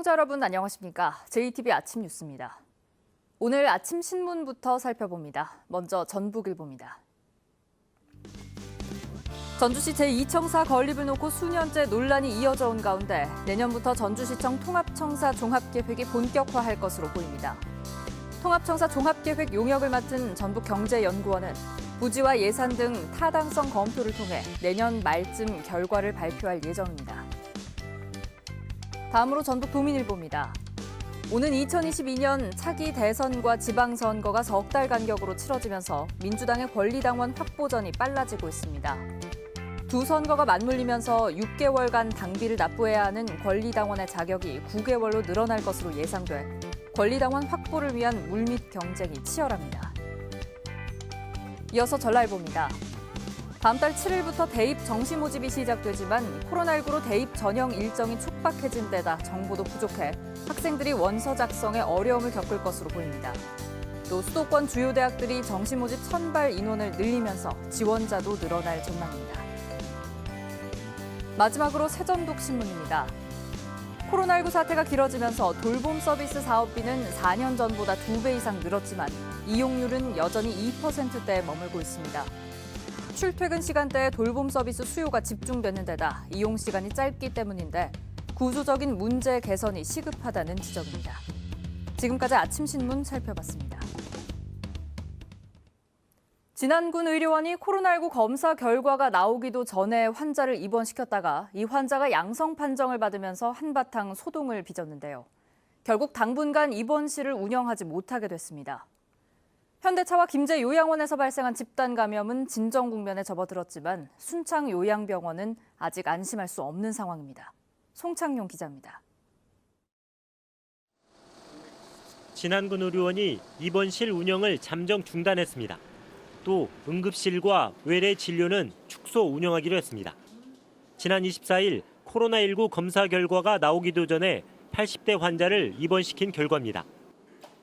시청자 여러분 안녕하십니까? JTBC 아침 뉴스입니다. 오늘 아침 신문부터 살펴봅니다. 먼저 전북일보입니다. 전주시 제2청사 건립을 놓고 수년째 논란이 이어져 온 가운데 내년부터 전주시청 통합청사 종합계획이 본격화할 것으로 보입니다. 통합청사 종합계획 용역을 맡은 전북경제연구원은 부지와 예산 등 타당성 검토를 통해 내년 말쯤 결과를 발표할 예정입니다. 다음으로 전북도민일보입니다. 오는 2022년 차기 대선과 지방선거가 석 달 간격으로 치러지면서 민주당의 권리당원 확보전이 빨라지고 있습니다. 두 선거가 맞물리면서 6개월간 당비를 납부해야 하는 권리당원의 자격이 9개월로 늘어날 것으로 예상돼 권리당원 확보를 위한 물밑 경쟁이 치열합니다. 이어서 전라일보입니다. 다음 달 7일부터 대입 정시 모집이 시작되지만 코로나19로 대입 전형 일정이 촉박해진 데다 정보도 부족해 학생들이 원서 작성에 어려움을 겪을 것으로 보입니다. 또 수도권 주요 대학들이 정시 모집 선발 인원을 늘리면서 지원자도 늘어날 전망입니다. 마지막으로 새전북 신문입니다. 코로나19 사태가 길어지면서 돌봄 서비스 사업비는 4년 전보다 2배 이상 늘었지만 이용률은 여전히 2%대에 머물고 있습니다. 출퇴근 시간대에 돌봄 서비스 수요가 집중되는 데다 이용 시간이 짧기 때문인데 구조적인 문제 개선이 시급하다는 지적입니다. 지금까지 아침 신문 살펴봤습니다. 진안군 의료원이 코로나19 검사 결과가 나오기도 전에 환자를 입원시켰다가 이 환자가 양성 판정을 받으면서 한바탕 소동을 빚었는데요. 결국 당분간 입원실을 운영하지 못하게 됐습니다. 현대차와 김제 요양원에서 발생한 집단 감염은 진정 국면에 접어들었지만 순창 요양병원은 아직 안심할 수 없는 상황입니다. 송창용 기자입니다. 진안군 의료원이 입원실 운영을 잠정 중단했습니다. 또 응급실과 외래 진료는 축소 운영하기로 했습니다. 지난 24일 코로나19 검사 결과가 나오기도 전에 80대 환자를 입원시킨 결과입니다.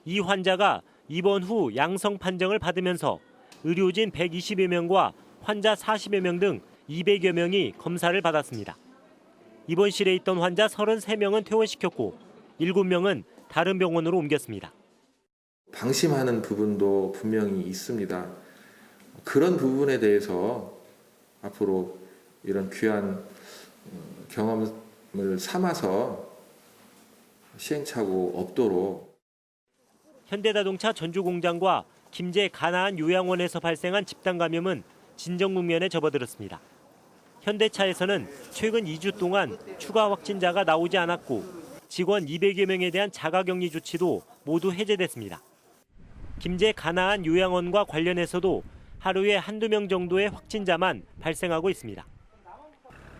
이 환자가 입원 후 양성 판정을 받으면서 의료진 120여 명과 환자 40여 명 등 200여 명이 검사를 받았습니다. 입원실에 있던 환자 33명은 퇴원시켰고 7명은 다른 병원으로 옮겼습니다. 방심하는 부분도 분명히 있습니다. 그런 부분에 대해서 앞으로 이런 귀한 경험을 삼아서 시행착오 없도록 현대자동차 전주공장과 김제 가나안 요양원에서 발생한 집단 감염은 진정 국면에 접어들었습니다. 현대차에서는 최근 2주 동안 추가 확진자가 나오지 않았고 직원 200여 명에 대한 자가격리 조치도 모두 해제됐습니다. 김제 가나안 요양원과 관련해서도 하루에 한두 명 정도의 확진자만 발생하고 있습니다.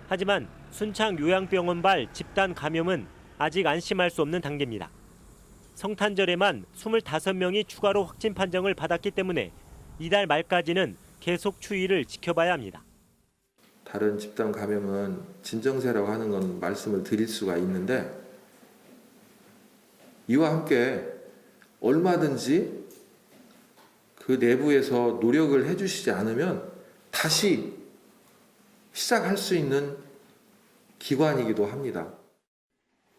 하지만 순창 요양병원발 집단 감염은 아직 안심할 수 없는 단계입니다. 성탄절에만 25명이 추가로 확진 판정을 받았기 때문에 이달 말까지는 계속 추이를 지켜봐야 합니다. 다른 집단 감염은 진정세라고 하는 건 말씀을 드릴 수가 있는데 이와 함께 얼마든지 그 내부에서 노력을 해주시지 않으면 다시 시작할 수 있는 기관이기도 합니다.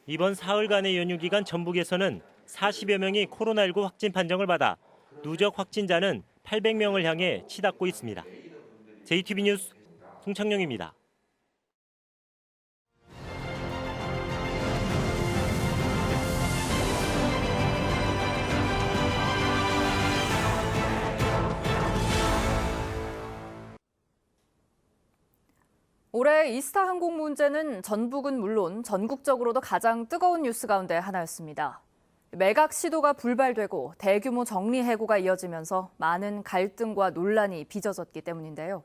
이번 사흘간의 연휴 기간 전북에서는 40여 명이 코로나19 확진 판정을 받아 누적 확진자는 800명을 향해 치닫고 있습니다. JTBC 뉴스 송창용입니다. 올해 이스타 항공 문제는 전북은 물론 전국적으로도 가장 뜨거운 뉴스 가운데 하나였습니다. 매각 시도가 불발되고 대규모 정리해고가 이어지면서 많은 갈등과 논란이 빚어졌기 때문인데요.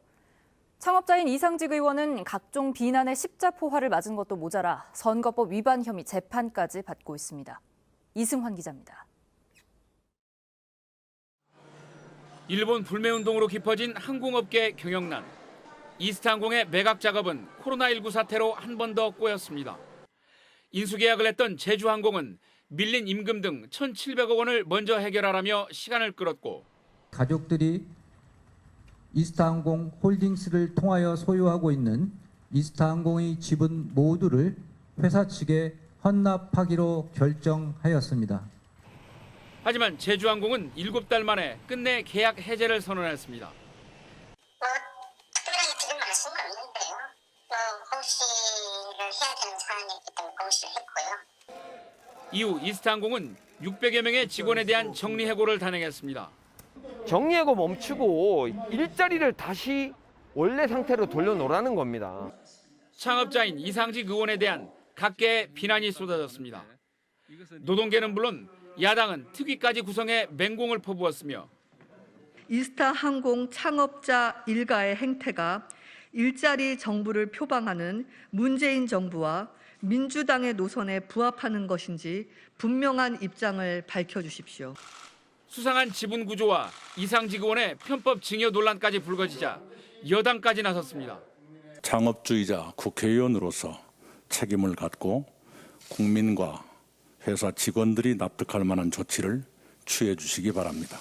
창업자인 이상직 의원은 각종 비난의 십자포화를 맞은 것도 모자라 선거법 위반 혐의 재판까지 받고 있습니다. 이승환 기자입니다. 일본 불매운동으로 깊어진 항공업계 경영난. 이스타항공의 매각 작업은 코로나19 사태로 한 번 더 꼬였습니다. 인수계약을 했던 제주항공은 밀린 임금 등 1,700억 원을 먼저 해결하라며 시간을 끌었고 가족들이 이스타항공 홀딩스를 통하여 소유하고 있는 이스타항공의 지분 모두를 회사 측에 헌납하기로 결정하였습니다. 하지만 제주항공은 7달 만에 끝내 계약 해제를 선언했습니다. 특별하게 지금 말씀은 없는데요. 공시를 해야 되는 사안이기 때문에 공시를 했고요. 이후 이스타항공은 600여 명의 직원에 대한 정리해고를 단행했습니다. 정리해고 멈추고 일자리를 다시 원래 상태로 돌려놓으라는 겁니다. 창업자인 이상직 의원에 대한 각계의 비난이 쏟아졌습니다. 노동계는 물론 야당은 특위까지 구성해 맹공을 퍼부었으며 이스타항공 창업자 일가의 행태가 일자리 정부를 표방하는 문재인 정부와 민주당의 노선에 부합하는 것인지 분명한 입장을 밝혀주십시오. 수상한 지분 구조와 이상직 의원의 편법 징여 논란까지 불거지자 여당까지 나섰습니다. 창업주의자 국회의원으로서 책임을 갖고 국민과 회사 직원들이 납득할 만한 조치를 취해 주시기 바랍니다.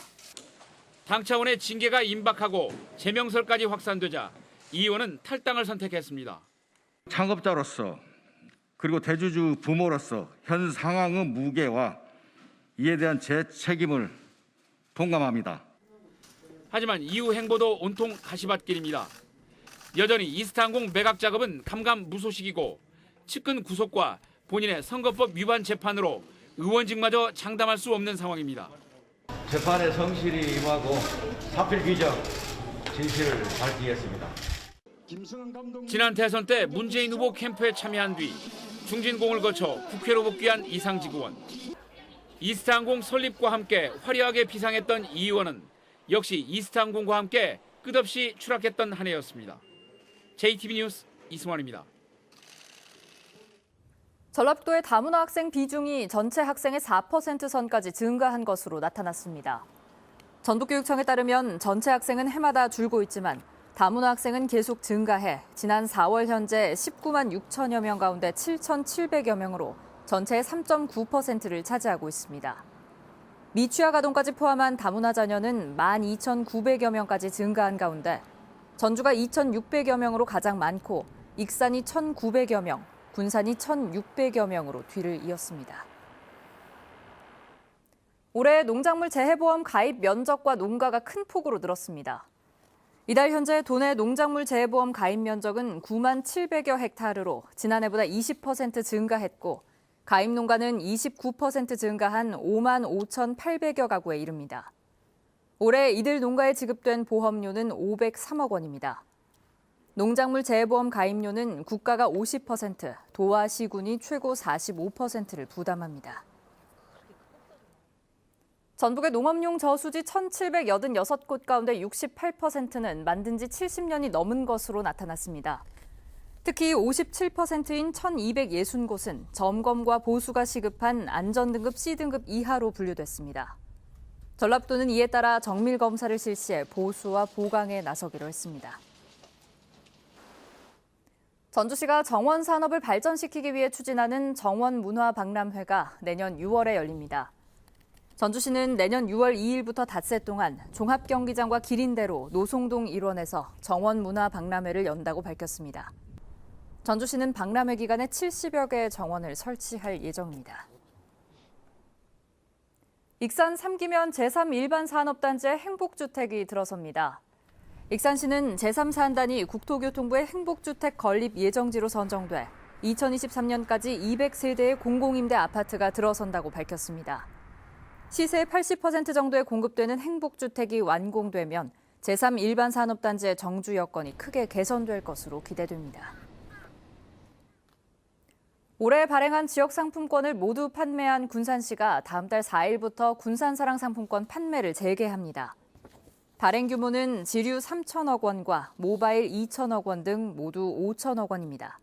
당 차원의 징계가 임박하고 제명설까지 확산되자 이 의원은 탈당을 선택했습니다. 창업자로서 그리고 대주주 부모로서 현 상황의 무게와 이에 대한 제 책임을 동감합니다. 하지만 이후 행보도 온통 가시밭길입니다. 여전히 이스타항공 매각 작업은 감감무소식이고 측근 구속과 본인의 선거법 위반 재판으로 의원직마저 장담할 수 없는 상황입니다. 재판에 성실히 임하고 사필 규정 진실을 밝히겠습니다. 지난 대선 때 문재인 후보 캠프에 참여한 뒤 중진공을 거쳐 국회로 복귀한 이상직 의원. 이스타항공 설립과 함께 화려하게 비상했던 이 의원은 역시 이스타항공과 함께 끝없이 추락했던 한 해였습니다. JTB 뉴스 이승환입니다. 전라북도의 다문화 학생 비중이 전체 학생의 4% 선까지 증가한 것으로 나타났습니다. 전북교육청에 따르면 전체 학생은 해마다 줄고 있지만 다문화 학생은 계속 증가해 지난 4월 현재 19만 6천여 명 가운데 7,700여 명으로 전체의 3.9%를 차지하고 있습니다. 미취학 아동까지 포함한 다문화 자녀는 12,900여 명까지 증가한 가운데 전주가 2,600여 명으로 가장 많고 익산이 1,900여 명, 군산이 1,600여 명으로 뒤를 이었습니다. 올해 농작물 재해보험 가입 면적과 농가가 큰 폭으로 늘었습니다. 이달 현재 도내 농작물 재해보험 가입 면적은 9만 700여 헥타르로 지난해보다 20% 증가했고 가입 농가는 29% 증가한 5만 5,800여 가구에 이릅니다. 올해 이들 농가에 지급된 보험료는 503억 원입니다. 농작물 재해보험 가입료는 국가가 50%, 도와 시군이 최고 45%를 부담합니다. 전북의 농업용 저수지 1,786곳 가운데 68%는 만든 지 70년이 넘은 것으로 나타났습니다. 특히 57%인 1,260곳은 점검과 보수가 시급한 안전등급 C등급 이하로 분류됐습니다. 전라북도는 이에 따라 정밀 검사를 실시해 보수와 보강에 나서기로 했습니다. 전주시가 정원 산업을 발전시키기 위해 추진하는 정원문화박람회가 내년 6월에 열립니다. 전주시는 내년 6월 2일부터 닷새 동안 종합경기장과 기린대로 노송동 일원에서 정원문화박람회를 연다고 밝혔습니다. 전주시는 박람회 기간에 70여 개의 정원을 설치할 예정입니다. 익산 3기면 제3일반산업단지의 행복주택이 들어섭니다. 익산시는 제3사안단이 국토교통부의 행복주택 건립 예정지로 선정돼 2023년까지 200세대의 공공임대 아파트가 들어선다고 밝혔습니다. 시세의 80% 정도에 공급되는 행복주택이 완공되면 제3일반산업단지의 정주 여건이 크게 개선될 것으로 기대됩니다. 올해 발행한 지역 상품권을 모두 판매한 군산시가 다음 달 4일부터 군산사랑 상품권 판매를 재개합니다. 발행 규모는 지류 3천억 원과 모바일 2천억 원 등 모두 5천억 원입니다.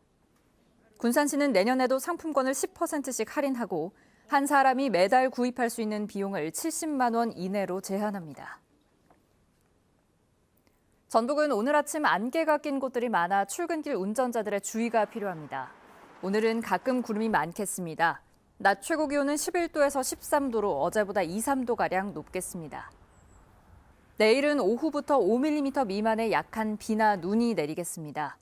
군산시는 내년에도 상품권을 10%씩 할인하고 한 사람이 매달 구입할 수 있는 비용을 70만 원 이내로 제한합니다. 전북은 오늘 아침 안개가 낀 곳들이 많아 출근길 운전자들의 주의가 필요합니다. 오늘은 가끔 구름이 많겠습니다. 낮 최고 기온은 11도에서 13도로 어제보다 2, 3도가량 높겠습니다. 내일은 오후부터 5mm 미만의 약한 비나 눈이 내리겠습니다.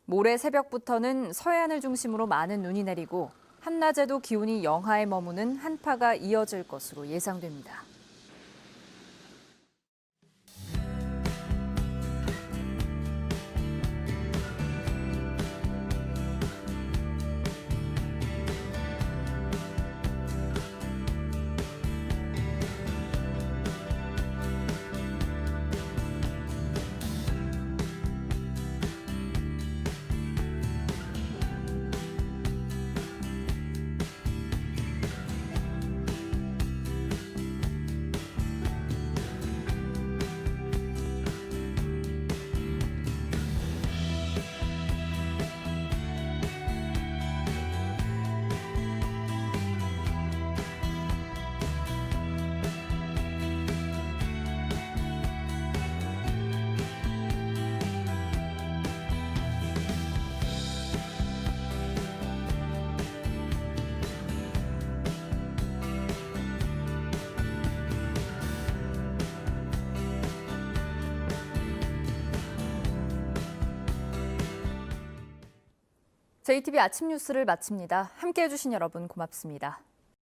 모레 새벽부터는 서해안을 중심으로 많은 눈이 내리고 한낮에도 기온이 영하에 머무는 한파가 이어질 것으로 예상됩니다. JTBC 아침 뉴스를 마칩니다. 함께해 주신 여러분 고맙습니다.